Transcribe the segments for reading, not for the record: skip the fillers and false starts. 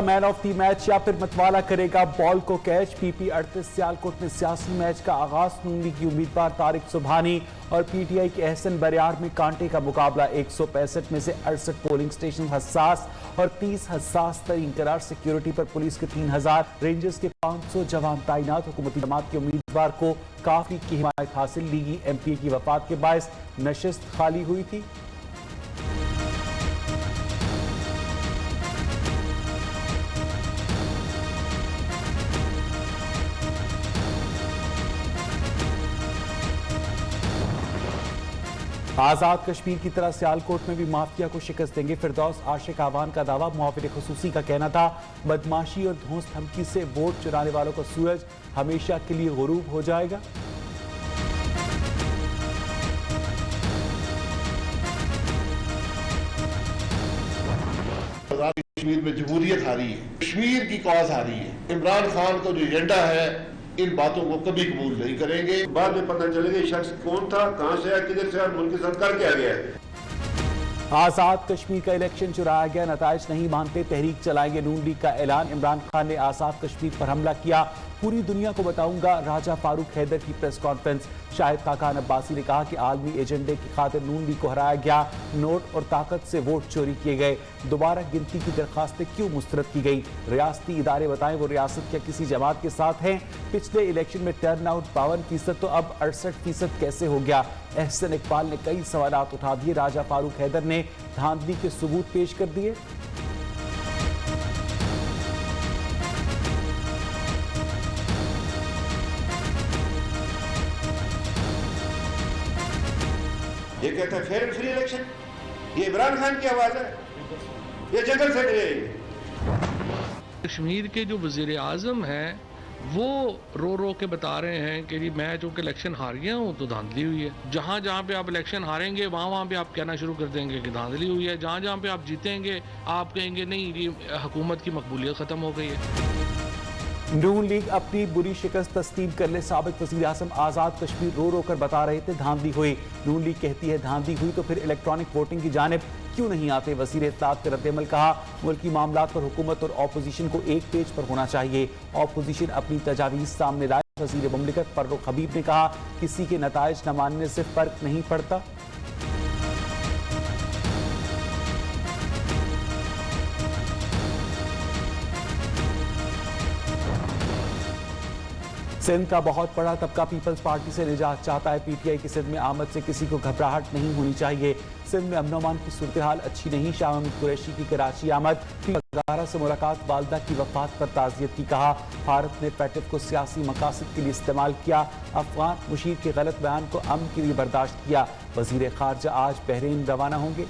Man of the match या फिर मतवाला करेगा बॉल को कैच। पीपी 38 सियालकोट में सियासी मैच का आगाज। नून लीग की उम्मीदवार तारिक सुबहानी और पीटीआई के एहसन बरियार में कांटे का मुकाबला। 165 में से 68 पोलिंग स्टेशन हसास और 30 हसास तरीन करार। सिक्योरिटी पर पुलिस के 3000, रेंजर्स के 500 जवान तैनात। हुकूमती जमात के उम्मीदवार को काफी की हिमायत हासिल। लीगी एमपी की वफात के बायस नशिस्त खाली हुई थी। आजाद कश्मीर की तरह सियालकोट में भी माफिया को शिकस्त देंगे। फिरदौस आशिक आवान का दावा। मुआविर खुसूसी का कहना था बदमाशी और धौंस धमकी से वोट चुराने वालों का सूरज हमेशा के लिए गुरूब हो जाएगा। कश्मीर में जमहूरियत हारी है, कश्मीर की कौज हारी है। इमरान खान का जो एजेंडा है इन बातों को कभी कबूल नहीं करेंगे। बाद में पता चलेगा ये शख्स कौन था, कहां से आया, किधर से आया, मुल्क के साथ कर क्या गया है। आजाद कश्मीर का इलेक्शन चुराया गया, नताइज नहीं मानते, तहरीक चलाएंगे। नून लीग का ऐलान। इमरान खान ने आजाद कश्मीर पर हमला किया, पूरी दुनिया को बताऊंगा। राजा फारूक हैदर की प्रेस कॉन्फ्रेंस। शाहिद खाकान अब्बासी ने कहा कि आलमी एजेंडे की खातिर नून लीग को हराया गया, नोट और ताकत से वोट चोरी किए गए। दोबारा गिनती की दरखास्तें क्यों मुस्तरद की गई? रियासती इदारे बताएं वो रियासत क्या किसी जमात के साथ हैं? पिछले इलेक्शन में टर्न आउट 52% तो अब 68% कैसे हो गया? एहसन इकबाल ने कई सवालात उठा दिए। राजा फारूक हैदर ने धांधली के सबूत पेश कर दिए। ये कहता है फेयर एंड फ्री इलेक्शन, ये इमरान खान की आवाज है, ये जंगल से कश्मीर के जो वजीर आजम हैं वो रो रो के बता रहे हैं कि मैं चूंकि इलेक्शन हार गया हूँ तो धांधली हुई है। जहाँ जहाँ पे आप इलेक्शन हारेंगे वहाँ पे आप कहना शुरू कर देंगे कि धांधली हुई है। जहाँ जहाँ पे आप जीतेंगे आप कहेंगे नहीं ये हुकूमत की मकबूलियत ख़त्म हो गई है। नून लीग अपनी बुरी शिकस्त तस्लीम कर ले। साबिक वज़ीर आज़म आज़ाद कश्मीर रो रो कर बता रहे थे धांधली हुई। नून लीग कहती है धांधली हुई तो फिर इलेक्ट्रॉनिक वोटिंग की जानिब क्यों नहीं आते? वज़ीर इत्तलात का रद्द-ए-अमल। कहा मुल्की मामलात पर हुकूमत और ऑपोजिशन को एक पेज पर होना चाहिए। ऑपोजिशन अपनी तजावीज़ सामने लाए। वज़ीर मुमलिकत फर्रुख हबीब ने कहा किसी के नताइज न मानने से फर्क नहीं पड़ता। सिंध का बहुत बड़ा तबका पीपल्स पार्टी से निजात चाहता है। पीटीआई की सिंध में आमद से किसी को घबराहट नहीं होनी चाहिए। सिंध में अमन अमान की सूरत हाल अच्छी नहीं। शाह महमूद कुरैशी की कराची आमद। वज़ारा से मुलाकात, वालदा की वफात पर ताज़ियत की। कहा भारत ने पैटिफ को सियासी मकासद के लिए इस्तेमाल किया। अफगान मुशीर के गलत बयान को अमन के लिए बर्दाश्त किया। वज़ीर खारजा आज बहरीन रवाना होंगे।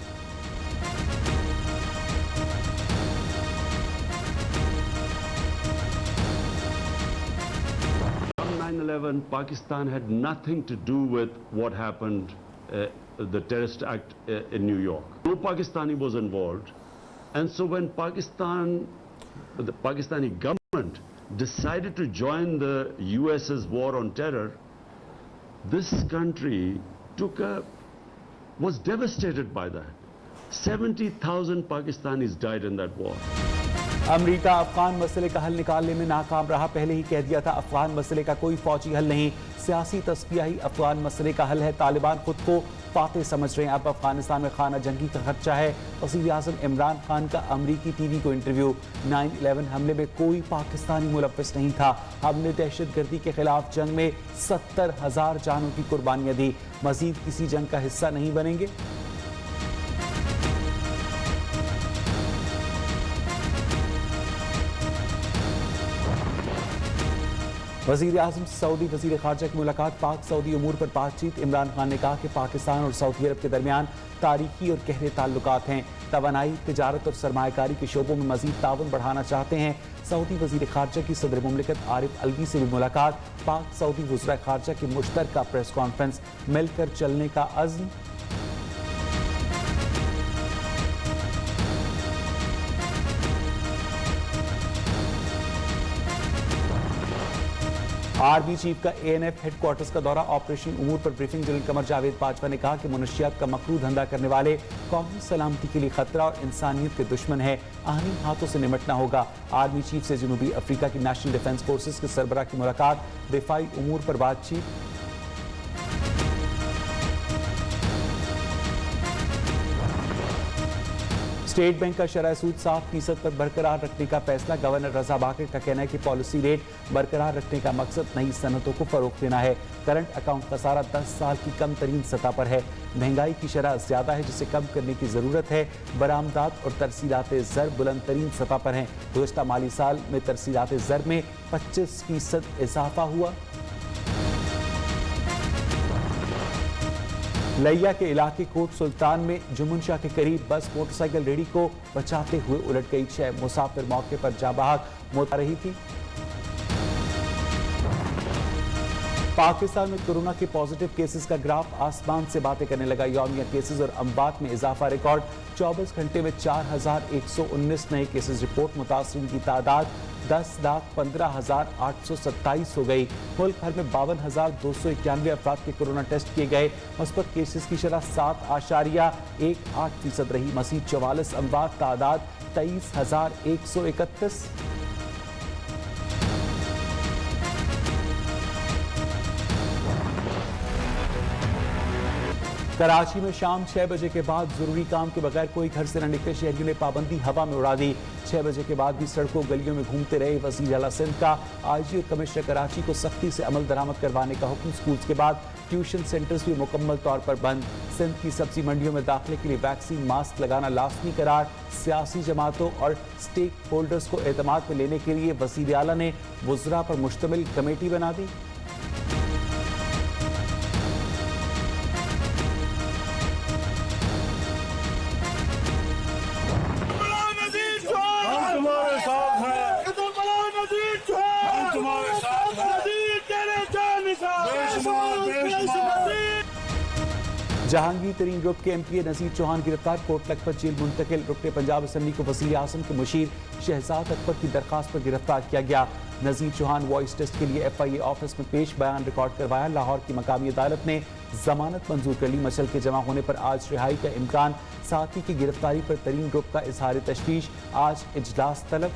Pakistan had nothing to do with what happened, the terrorist act in New York. No Pakistani was involved. And so when the Pakistani government decided to join the US's war on terror, this country was devastated by that. 70,000 Pakistanis died in that war. अमरीका अफगान मसले का हल निकालने में नाकाम रहा। पहले ही कह दिया था अफगान मसले का कोई फौजी हल नहीं, सियासी तस्फिया ही अफगान मसले का हल है। तालिबान खुद को फातेह समझ रहे हैं। अब अफगानिस्तान में खाना जंगी का खर्चा है। वज़ीर आज़म इमरान खान का अमरीकी टीवी को इंटरव्यू। 9/11 हमले में कोई पाकिस्तानी मुलव्वस नहीं था। हमने दहशतगर्दी के खिलाफ जंग में 70,000 जानों की कुर्बानियां दी। मजीद किसी जंग का हिस्सा नहीं बनेंगे। वज़ीर आज़म से सऊदी वज़ीर ख़ारजा की मुलाकात। पाक सऊदी उमूर पर बातचीत। इमरान खान ने कहा कि पाकिस्तान और सऊदी अरब के दरमियान तारीखी और गहरे ताल्लुकात हैं। तवानाई, तिजारत और सरमायाकारी के शोबों में मज़ीद ताउन बढ़ाना चाहते हैं। सऊदी वज़ीर ख़ारजा की सदर मुमलिकत आरिफ अलवी से भी मुलाकात। पाक सऊदी वज़राए ख़ारजा की मुश्तरका प्रेस कॉन्फ्रेंस। मिलकर चलने का अज़्म। आर्मी चीफ का एएनएफ हेडक्वार्टर्स का दौरा, ऑपरेशन उमूर पर ब्रीफिंग। जनरल कमर जावेद बाजवा ने कहा कि मुनशियात का मकरू धंधा करने वाले कौमी सलामती के लिए खतरा और इंसानियत के दुश्मन है, आहनी हाथों से निपटना होगा। आर्मी चीफ से जनूबी अफ्रीका की नेशनल डिफेंस फोर्सेस के सरबराह की मुलाकात, दिफाई उमूर पर बातचीत। स्टेट बैंक का शरह सूद 7% पर बरकरार रखने का फैसला। गवर्नर रजा बाकिर का कहना है कि पॉलिसी रेट बरकरार रखने का मकसद नई सनतों को फरोग देना है। करंट अकाउंट खसारा 10 साल की कम तरीन सतह पर है। महंगाई की शरह ज्यादा है जिसे कम करने की जरूरत है। बरामदात और तरसीलात ज़र बुलंद तरीन सतह पर हैं। गुज़श्ता माली साल में तरसीलात ज़र में 25% इजाफा हुआ। लैया के इलाके कोट सुल्तान में जुमुन शाह के करीब बस मोटरसाइकिल रेडी को बचाते हुए उलट गई। 6 मुसाफिर मौके पर जाँ बहक मौत रही थी। पाकिस्तान में कोरोना के पॉजिटिव केसेस का ग्राफ आसमान से बातें करने लगा। यौमिया केसेस और अमवात में इजाफा रिकॉर्ड। 24 घंटे में 4119 नए केसेस रिपोर्ट। मुतासरीन की तादाद 10,15,827 हो गई। मुल्क भर में 52,291 अफराद के कोरोना टेस्ट किए गए। मुस्बत केसेस की शरह 7.18% रही। मज़ीद 44 अमवात, तादाद 23,131। कराची में शाम 6 बजे के बाद जरूरी काम के बगैर कोई घर से न निकले। शहरियों ने पाबंदी हवा में उड़ा दी। 6 बजे के बाद भी सड़कों गलियों में घूमते रहे। वज़ीर आला सिंध का आईजी और कमिश्नर कराची को सख्ती से अमल दरामद करवाने का हुक्म। स्कूल्स के बाद ट्यूशन सेंटर्स भी मुकम्मल तौर पर बंद। सिंध की सब्जी मंडियों में दाखिले के लिए वैक्सीन मास्क लगाना लाजमी करार। सियासी जमातों और स्टेक होल्डर्स को एतमाद में लेने के लिए वज़ीर आला ने वुज़रा पर मुश्तमिल कमेटी बना दी। जहांगीर तरीन ग्रुप के एमपीए नज़ीर चौहान गिरफ्तार। कोट लखपत जेल मुंतकिल। रुकन पंजाब असम्बली को वज़ीर आज़म के मुशीर शहजाद अकबर की दरख्वास्त पर गिरफ्तार किया गया। नज़ीर चौहान वॉइस टेस्ट के लिए FIA ऑफिस में पेश, बयान रिकॉर्ड करवाया। लाहौर की मकामी अदालत ने जमानत मंजूर कर ली। मचल के जमा होने पर आज रिहाई का इम्कान। साथी की गिरफ्तारी पर तरीन ग्रुप का इजहार तशवीश। आज इजलास तलब।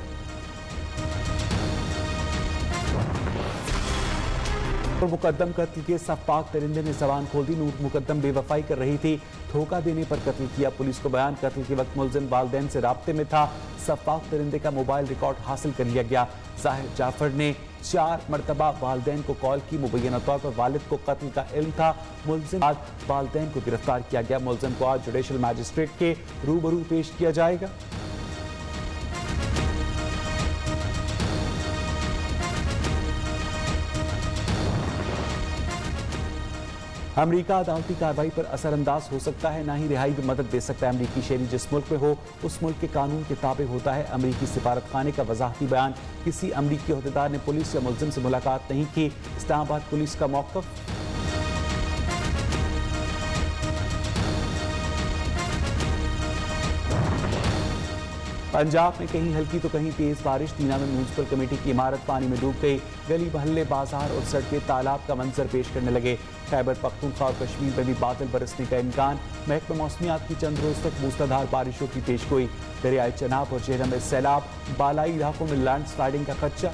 नूर मुकद्दम कत्ल के सफाक दरिंदे ने जबान खोल दी। नूर मुकद्दम बेवफाई कर रही थी, धोखा देने पर कत्ल किया। पुलिस को बयान। कत्ल के वक्त मुलजिम वालदैन से राब्ते में था। सफाक दरिंदे का मोबाइल रिकॉर्ड हासिल कर लिया गया। जाहिर जाफर ने 4 मरतबा वालदैन को कॉल की। मुबैना तौर पर वालिद को कत्ल का इल्म था। मुलजिम बाद वालदैन को गिरफ्तार किया गया। मुलजिम को आज जुडिशल मैजिस्ट्रेट के रूबरू पेश किया जाएगा। अमरीका अदालती कार्रवाई पर असरअंदाज हो सकता है, ना ही रिहाई में मदद दे सकता है। अमरीकी शहरी जिस मुल्क में हो उस मुल्क के कानून के ताबे होता है। अमरीकी सिफारत खाने का वजाहती बयान। किसी अमरीकी अहदेदार ने पुलिस या मुलजिम से मुलाकात नहीं की। इस्लामाबाद पुलिस का मौक़िफ़। पंजाब में कहीं हल्की तो कहीं तेज बारिश। दीना में म्यूनसिपल कमेटी की इमारत पानी में डूब गई। गली महल्ले, बाजार और सड़कें तालाब का मंजर पेश करने लगे। खैबर पख्तूनख्वा और कश्मीर में भी बादल बरसने का इम्कान। महकमा मौसमियात की चंद रोज तक मूसलाधार बारिशों की पेशगोई। दरियाए चनाब और जेहलम में सैलाब। बालाई इलाकों में लैंड स्लाइडिंग का खदशा।